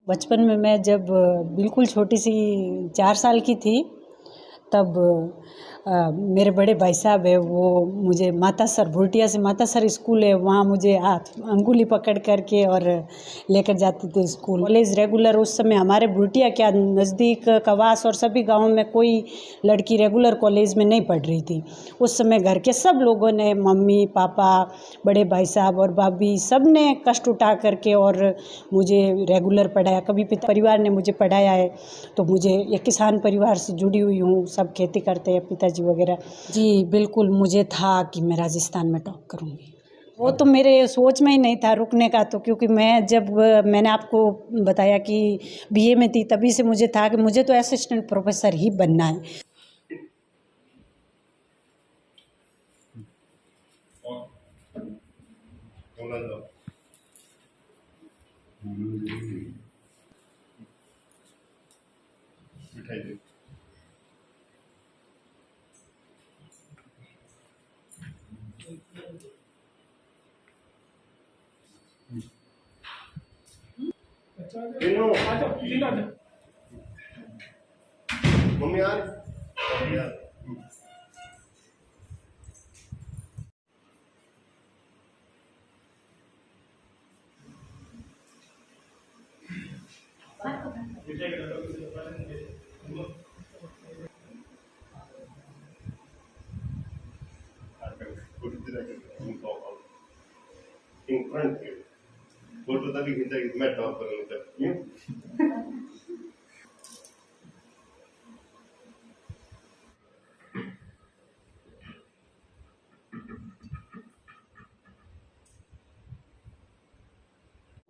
बचपन में मैं जब बिल्कुल छोटी सी 4 साल की थी तब मेरे बड़े भाई साहब है वो मुझे मातासर भुटिया से मातासर स्कूल है वहाँ मुझे हाथ अंगुली पकड़ करके और लेकर जाते थे स्कूल। कॉलेज रेगुलर उस समय हमारे भुटिया क्या नज़दीक कवास और सभी गाँव में कोई लड़की रेगुलर कॉलेज में नहीं पढ़ रही थी। उस समय घर के सब लोगों ने मम्मी पापा बड़े भाई साहब और भाभी सब ने कष्ट उठा करके और मुझे रेगुलर पढ़ाया। कभी पिता परिवार ने मुझे पढ़ाया है। तो मुझे एक किसान परिवार से जुड़ी हुई हूँ, सब खेती करते हैं पिताजी वगैरह। जी बिल्कुल, मुझे था कि मैं राजस्थान में टॉप करूँगी। वो तो मेरे सोच में ही नहीं था रुकने का, तो क्योंकि मैं जब मैंने आपको बताया कि बीए में थी तभी से मुझे था कि मुझे तो असिस्टेंट प्रोफेसर ही बनना है। मम्मी यार in front of you. Go to the Hindu met top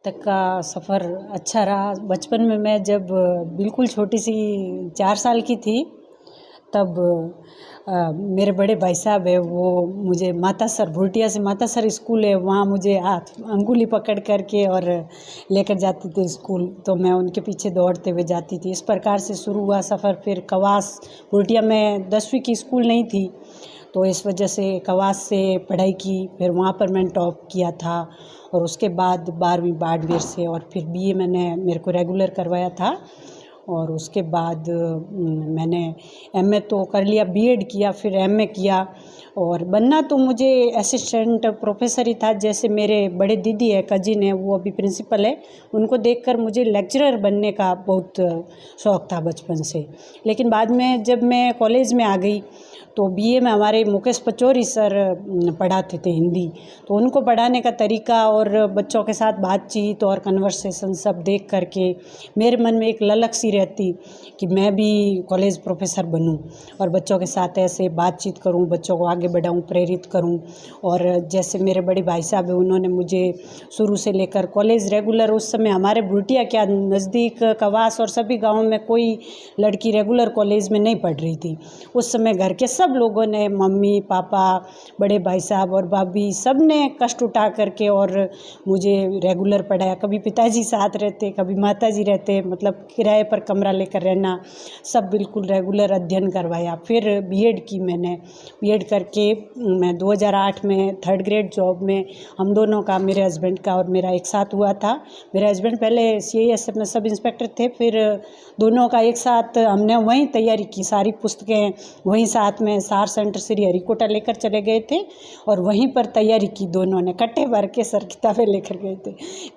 तक का सफ़र अच्छा रहा। बचपन में मैं जब बिल्कुल छोटी सी 4 साल की थी तब मेरे बड़े भाई साहब है वो मुझे मातासर भुटिया से मातासर स्कूल है वहाँ मुझे हाथ अंगुली पकड़ करके और लेकर जाते थे स्कूल। तो मैं उनके पीछे दौड़ते हुए जाती थी। इस प्रकार से शुरू हुआ सफ़र। फिर कवास भुटिया में 10वीं की स्कूल नहीं थी, तो इस वजह से कवास से पढ़ाई की। फिर वहाँ पर मैंने टॉप किया था और उसके बाद 12वीं बाड़मेर से और फिर बीए मैंने मेरे को रेगुलर करवाया था। और उसके बाद मैंने एमए तो कर लिया, बीएड किया, फिर एमए किया। और बनना तो मुझे असिस्टेंट प्रोफेसर ही था। जैसे मेरे बड़े दीदी है, कजिन है, वो अभी प्रिंसिपल है, उनको देखकर मुझे लेक्चरर बनने का बहुत शौक़ था बचपन से। लेकिन बाद में जब मैं कॉलेज में आ गई तो बीए में हमारे मुकेश पचौरी सर पढ़ाते थे हिंदी। तो उनको पढ़ाने का तरीका और बच्चों के साथ बातचीत और कन्वर्सेशन सब देख करके मेरे मन में एक ललक सी रहती कि मैं भी कॉलेज प्रोफेसर बनूं और बच्चों के साथ ऐसे बातचीत करूं, बच्चों को आगे बढ़ाऊं, प्रेरित करूं। और जैसे मेरे बड़े भाई साहब हैं, उन्होंने मुझे शुरू से लेकर कॉलेज रेगुलर उस समय हमारे भुटिया क्या नज़दीक कवास और सभी गाँवों में कोई लड़की रेगुलर कॉलेज में नहीं पढ़ रही थी। उस समय घर के सब लोगों ने मम्मी पापा बड़े भाई साहब और भाभी सब ने कष्ट उठा करके और मुझे रेगुलर पढ़ाया। कभी पिताजी साथ रहते, कभी माताजी रहते, मतलब किराए पर कमरा लेकर रहना, सब बिल्कुल रेगुलर अध्ययन करवाया। फिर बीएड की मैंने, बीएड करके मैं 2008 में 3rd ग्रेड जॉब में हम दोनों का, मेरे हस्बैंड का और मेरा एक साथ हुआ था। मेरे हस्बैंड पहले CISF में सब इंस्पेक्टर थे, फिर दोनों का एक साथ हमने वहीं तैयारी की, सारी पुस्तकें वहीं साथ में सार सेंटर श्री हरिकोटा लेकर चले गए थे और वहीं पर तैयारी की। दोनों ने कट्टे भर के सर किताबें लेकर गए थे,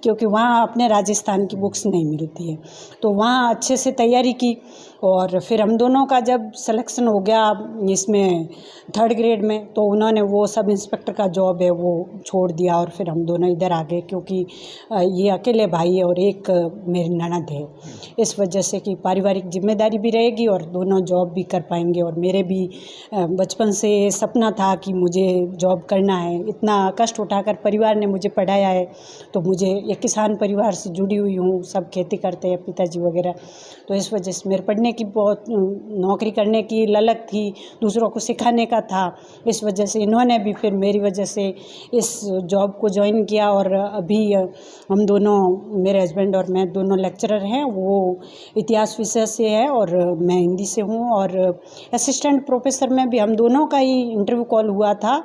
क्योंकि वहाँ अपने राजस्थान की बुक्स नहीं मिलती है। तो वहाँ अच्छे से तैयारी की और फिर हम दोनों का जब सिलेक्शन हो गया इसमें 3rd ग्रेड में, तो उन्होंने वो सब इंस्पेक्टर का जॉब है वो छोड़ दिया और फिर हम दोनों इधर आ गए, क्योंकि ये अकेले भाई है और एक मेरी ननद है। इस वजह से कि पारिवारिक जिम्मेदारी भी रहेगी और दोनों जॉब भी कर पाएंगे। और मेरे भी बचपन से सपना था कि मुझे जॉब करना है। इतना कष्ट उठाकर परिवार ने मुझे पढ़ाया है, तो मुझे एक किसान परिवार से जुड़ी हुई हूँ, सब खेती करते हैं पिताजी वगैरह। तो इस वजह से मेरे पढ़ने की बहुत, नौकरी करने की ललक थी, दूसरों को सिखाने का था। इस वजह से इन्होंने भी फिर मेरी वजह से इस जॉब को ज्वाइन किया और अभी हम दोनों, मेरे हस्बैंड और मैं दोनों लेक्चरर हैं। वो इतिहास विषय से है और मैं हिंदी से हूँ। और असिस्टेंट प्रोफेसर में भी हम दोनों का ही इंटरव्यू कॉल हुआ था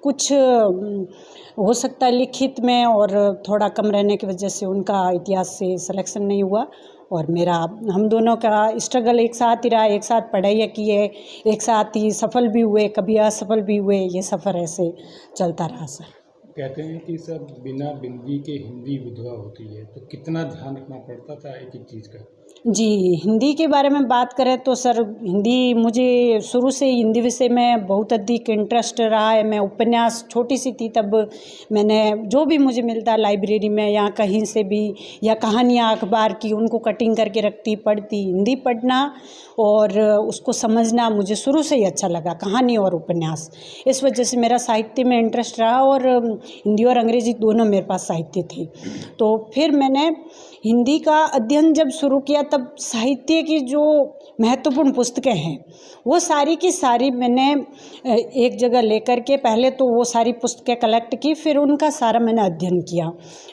कुछ हो सकता है लिखित में और थोड़ा कम रहने की वजह से उनका इतिहास से सिलेक्शन नहीं हुआ। और मेरा हम दोनों का स्ट्रगल एक साथ ही रहा, एक साथ पढ़ाई की है, एक साथ ही सफल भी हुए, कभी असफल भी हुए, ये सफ़र ऐसे चलता रहा सर। कहते हैं कि सब बिना बिंदी के हिंदी विधवा होती है, तो कितना ध्यान रखना पड़ता था एक एक चीज़ का? जी, हिंदी के बारे में बात करें तो सर हिंदी मुझे शुरू से ही हिंदी विषय में बहुत अधिक इंटरेस्ट रहा है। मैं उपन्यास छोटी सी थी तब मैंने जो भी मुझे मिलता लाइब्रेरी में या कहीं से भी या कहानियाँ अखबार की उनको कटिंग करके रखती पढ़ती। हिंदी पढ़ना और उसको समझना मुझे शुरू से ही अच्छा लगा, कहानी और उपन्यास। इस वजह से मेरा साहित्य में इंटरेस्ट रहा और हिंदी और अंग्रेजी दोनों मेरे पास साहित्य थे। तो फिर मैंने हिंदी का अध्ययन जब शुरू किया तब साहित्य की जो महत्वपूर्ण पुस्तकें हैं वो सारी की सारी मैंने एक जगह लेकर के पहले तो वो सारी पुस्तकें कलेक्ट की, फिर उनका सारा मैंने अध्ययन किया।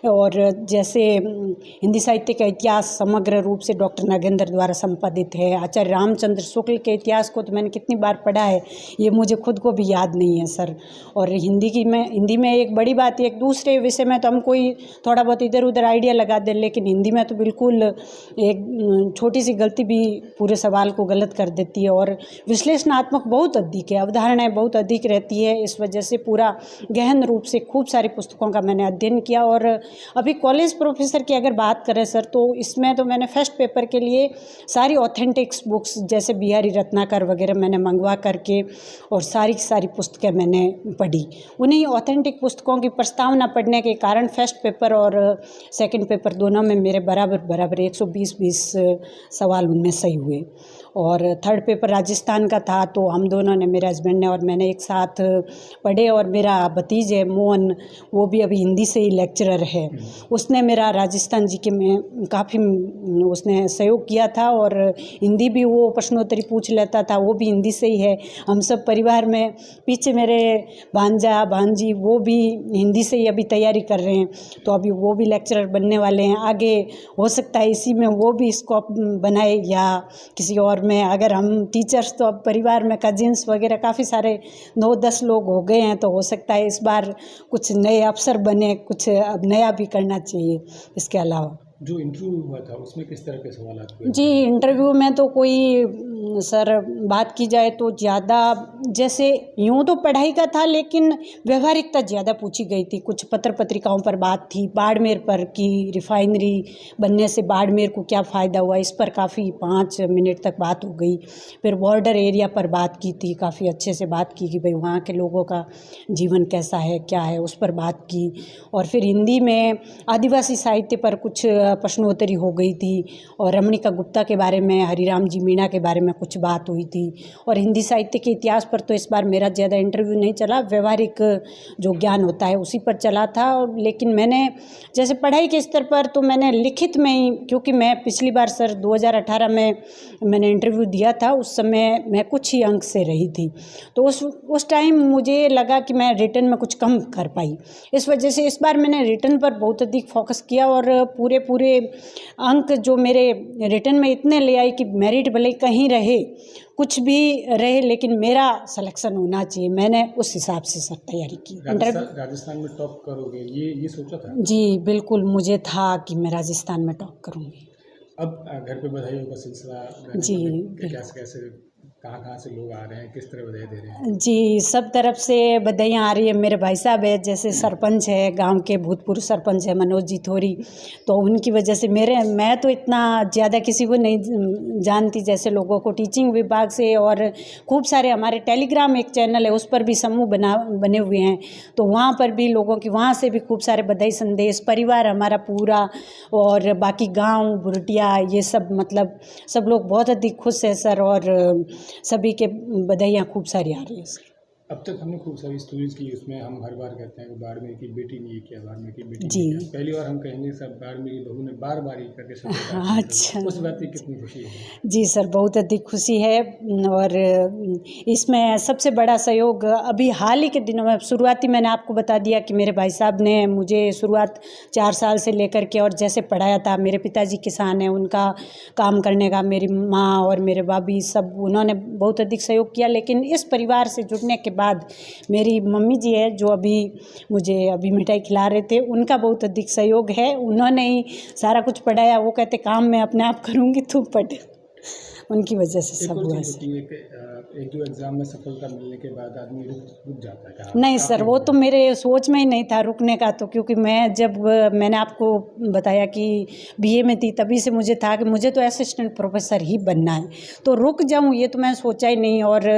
और जैसे हिंदी साहित्य का इतिहास समग्र रूप से डॉक्टर नागेंद्र द्वारा संपादित है। आचार्य रामचंद्र शुक्ल के इतिहास को तो मैंने कितनी बार पढ़ा है ये मुझे खुद को भी याद नहीं है सर। और हिंदी में एक बड़ी बात है, एक दूसरे विषय में तो हम कोई थोड़ा बहुत इधर उधर आइडिया लगा दें, लेकिन हिंदी में तो बिल्कुल एक छोटी सी गलती भी पूरे सवाल को गलत कर देती है। और विश्लेषणात्मक बहुत अधिक है, अवधारणाएं बहुत अधिक रहती है। इस वजह से पूरा गहन रूप से खूब सारी पुस्तकों का मैंने अध्ययन किया। और अभी कॉलेज प्रोफेसर की अगर बात करें सर तो इसमें तो मैंने फर्स्ट पेपर के लिए सारी ऑथेंटिक्स बुक्स जैसे बिहारी रत्नाकर वगैरह मैंने मंगवा करके और सारी की सारी पुस्तकें मैंने पढ़ी। उन्हीं ऑथेंटिक पुस्तकों की प्रस्तावना पढ़ने के कारण फर्स्ट पेपर और सेकंड पेपर दोनों में मेरे बराबर 120 सवाल उनमें सही हुए। और थर्ड पेपर राजस्थान का था तो हम दोनों ने, मेरे हस्बैंड ने और मैंने एक साथ पढ़े। और मेरा भतीज है मोहन, वो भी अभी हिंदी से ही लेक्चरर है, उसने मेरा राजस्थान जी के में काफ़ी उसने सहयोग किया था और हिंदी भी वो प्रश्नोत्तरी पूछ लेता था, वो भी हिंदी से ही है। हम सब परिवार में पीछे मेरे भांजा भांजी वो भी हिंदी से ही अभी तैयारी कर रहे हैं, तो अभी वो भी लेक्चरर बनने वाले हैं। आगे हो सकता है इसी में वो भी स्कोप बनाए या किसी और में। अगर हम टीचर्स तो अब परिवार में कजिन्स वगैरह काफ़ी सारे 9-10 लोग हो गए हैं, तो हो सकता है इस बार कुछ नए अफसर बने, कुछ अब नया भी करना चाहिए इसके अलावा। जो इंटरव्यू हुआ था उसमें किस तरह के सवाल हुए? जी, इंटरव्यू में तो कोई सर बात की जाए तो ज़्यादा जैसे यूँ तो पढ़ाई का था लेकिन व्यवहारिकता ज़्यादा पूछी गई थी। कुछ पत्र पत्रिकाओं पर बात थी, बाड़मेर पर कि रिफाइनरी बनने से बाड़मेर को क्या फ़ायदा हुआ, इस पर काफ़ी 5 मिनट तक बात हो गई। फिर बॉर्डर एरिया पर बात की थी, काफ़ी अच्छे से बात की कि भाई वहाँ के लोगों का जीवन कैसा है, क्या है, उस पर बात की। और फिर हिंदी में आदिवासी साहित्य पर कुछ प्रश्नोत्तरी हो गई थी और रमणिका गुप्ता के बारे में, हरिराम जी मीणा के बारे में कुछ बात हुई थी। और हिंदी साहित्य के इतिहास पर तो इस बार मेरा ज़्यादा इंटरव्यू नहीं चला, व्यवहारिक जो ज्ञान होता है उसी पर चला था। लेकिन मैंने जैसे पढ़ाई के स्तर पर तो मैंने लिखित में ही, क्योंकि मैं पिछली बार सर 2018 में मैंने इंटरव्यू दिया था, उस समय मैं कुछ ही अंक से रही थी, तो उस टाइम मुझे लगा कि मैं रिटन में कुछ कम कर पाई। इस वजह से इस बार मैंने रिटन पर बहुत अधिक फोकस किया और पूरे अंक जो मेरे रिटन में इतने ले आई कि मेरिट भले कहीं रहे, कुछ भी रहे, लेकिन मेरा सिलेक्शन होना चाहिए। मैंने उस हिसाब से सर तैयारी की। राजस्थान में टॉप करोगे ये सोचा था? जी बिल्कुल, मुझे था कि मैं राजस्थान में टॉप करूँगी। अब घर पे बधाइयों का सिलसिला जी कैसे कहाँ से लोग आ रहे हैं, किस तरह बधाई दे रहे हैं? जी, सब तरफ से बधाइयाँ आ रही है। मेरे भाई साहब है, जैसे सरपंच है गांव के, भूतपूर्व सरपंच है मनोज जी थोरी, तो उनकी वजह से मैं तो इतना ज़्यादा किसी को नहीं जानती जैसे लोगों को, टीचिंग विभाग से। और खूब सारे हमारे टेलीग्राम एक चैनल है, उस पर भी समूह बने हुए हैं, तो वहाँ पर भी लोगों की, वहाँ से भी खूब सारे बधाई संदेश। परिवार हमारा पूरा और बाकी गाँव बुरटिया ये सब, मतलब सब लोग बहुत अधिक खुश है सर, और सभी के बधाइयाँ खूब सारी आ रही है सर। अब तक हमने खूब सारी स्टोरीज की, उसमें हम हर बार कहते हैं कि बाड़मेर की बेटी ने ये किया, बाड़मेर की बेटी जी। ने किया। पहली बार हम कहेंगे सब बाड़मेर की बहू ने बार ये करके अच्छा, उस बात की कितनी खुशी है? जी सर, बहुत अधिक खुशी है। और इसमें सबसे बड़ा सहयोग अभी हाल ही के दिनों में, शुरुआती मैंने आपको बता दिया कि मेरे भाई साहब ने मुझे शुरुआत 4 साल से लेकर के और जैसे पढ़ाया था। मेरे पिताजी किसान हैं, उनका काम करने का, मेरी माँ और मेरे भाभी सब, उन्होंने बहुत अधिक सहयोग किया। लेकिन इस परिवार से जुड़ने के बाद मेरी मम्मी जी है जो अभी मुझे अभी मिठाई खिला रहे थे, उनका बहुत अधिक सहयोग है। उन्होंने ही सारा कुछ पढ़ाया। वो कहते काम मैं अपने आप करूँगी, तू पढ़। उनकी वजह से एक सब और हुआ चीज़ है। होती है कि एक दो एग्ज़ाम में सफलता मिलने के बाद आदमी रुक जाता है कि हाँ, नहीं काफ़ी सर, हो वो तो गया। मेरे सोच में ही नहीं था रुकने का। तो क्योंकि मैं जब मैंने आपको बताया कि बीए में थी, तभी से मुझे था कि मुझे तो असिस्टेंट प्रोफेसर ही बनना है, तो रुक जाऊं ये तो मैं सोचा ही नहीं। और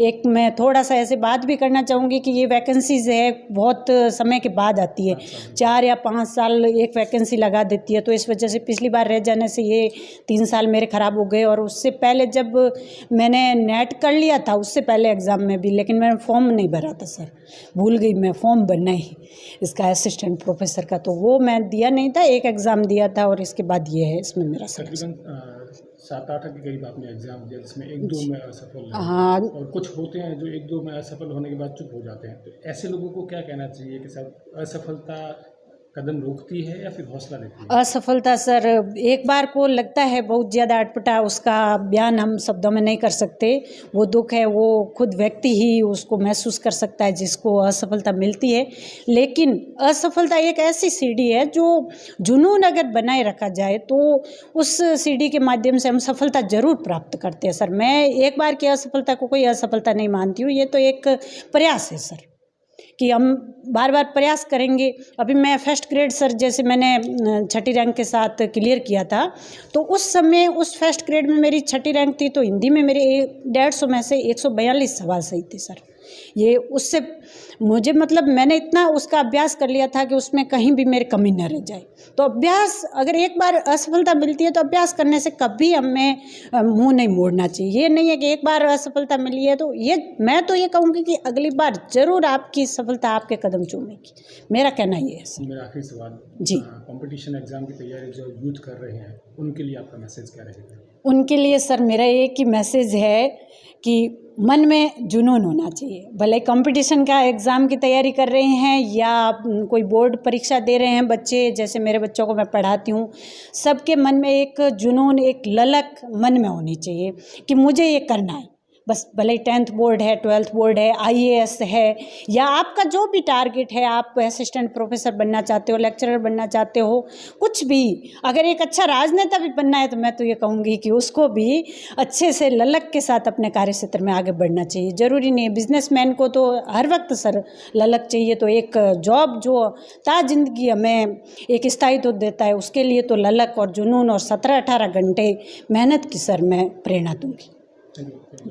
एक मैं थोड़ा सा ऐसे बात भी करना चाहूँगी कि ये वैकेंसीज है बहुत समय के बाद आती है, 4 या 5 साल एक वैकेंसी लगा देती है। तो इस वजह से पिछली बार रह जाने से ये 3 साल मेरे ख़राब हो गए। और उससे पहले जब मैंने नेट कर लिया था, उससे पहले एग्ज़ाम में भी, लेकिन मैंने फॉर्म नहीं भरा था सर, भूल गई मैं फॉर्म भरना ही इसका असिस्टेंट प्रोफेसर का, तो वो मैं दिया नहीं था। एक एग्ज़ाम दिया था और इसके बाद ये है, इसमें मेरा सिलेक्शन। तकरीबन 7-8 के करीब आपने एग्ज़ाम दिया जिसमें 1-2 में असफल रहे। हाँ, और कुछ होते हैं जो 1-2 में असफल होने के बाद चुप हो जाते हैं, तो ऐसे लोगों को क्या कहना चाहिए कि सब असफलता कदम रोकती है या फिर हौसला देती है? असफलता सर एक बार को लगता है बहुत ज़्यादा अटपटा, उसका बयान हम शब्दों में नहीं कर सकते। वो दुख है वो खुद व्यक्ति ही उसको महसूस कर सकता है जिसको असफलता मिलती है। लेकिन असफलता एक ऐसी सीढ़ी है जो जुनून अगर बनाए रखा जाए तो उस सीढ़ी के माध्यम से हम सफलता ज़रूर प्राप्त करते हैं सर। मैं एक बार की असफलता को कोई असफलता नहीं मानती हूँ, ये तो एक प्रयास है सर कि हम बार बार प्रयास करेंगे। अभी मैं फर्स्ट ग्रेड सर जैसे मैंने छठी रैंक के साथ क्लियर किया था, तो उस समय उस फर्स्ट ग्रेड में मेरी छठी रैंक थी, तो हिंदी में मेरे 150 में से 142 सवाल सही थे सर। ये उससे मुझे मतलब मैंने इतना उसका अभ्यास कर लिया था कि उसमें कहीं भी मेरी कमी न रह जाए। तो अभ्यास अगर एक बार असफलता मिलती है तो अभ्यास करने से कभी हमें मुंह नहीं मोड़ना चाहिए। ये नहीं है कि एक बार असफलता मिली है तो ये मैं तो ये कहूँगी कि अगली बार ज़रूर आपकी सफलता आपके कदम चूमेगी। मेरा कहना ये है सर। मेरा आखिरी सवाल जी। कंपटीशन एग्ज़ाम की तैयारी जो यूथ कर रहे हैं उनके लिए आपका मैसेज क्या रहेगा? उनके लिए सर मेरा एक ही मैसेज है कि मन में जुनून होना चाहिए। भले कंपटीशन का एग्ज़ाम की तैयारी कर रहे हैं या कोई बोर्ड परीक्षा दे रहे हैं बच्चे, जैसे मेरे बच्चों को मैं पढ़ाती हूँ, सबके मन में एक जुनून, एक ललक मन में होनी चाहिए कि मुझे ये करना है। बस भले 10th बोर्ड है, 12th बोर्ड है, IAS है, या आपका जो भी टारगेट है, आप असिस्टेंट प्रोफेसर बनना चाहते हो, लेक्चरर बनना चाहते हो, कुछ भी, अगर एक अच्छा राजनेता भी बनना है तो मैं तो ये कहूँगी कि उसको भी अच्छे से ललक के साथ अपने कार्य क्षेत्र में आगे बढ़ना चाहिए। ज़रूरी नहीं है बिजनेसमैन को तो हर वक्त सर ललक चाहिए, तो एक जॉब जो ता जिंदगी हमें एक स्थायित्व देता है उसके लिए तो ललक और जुनून और 17-18 घंटे मेहनत की सर मैं प्रेरणा दूँगी। Thank you.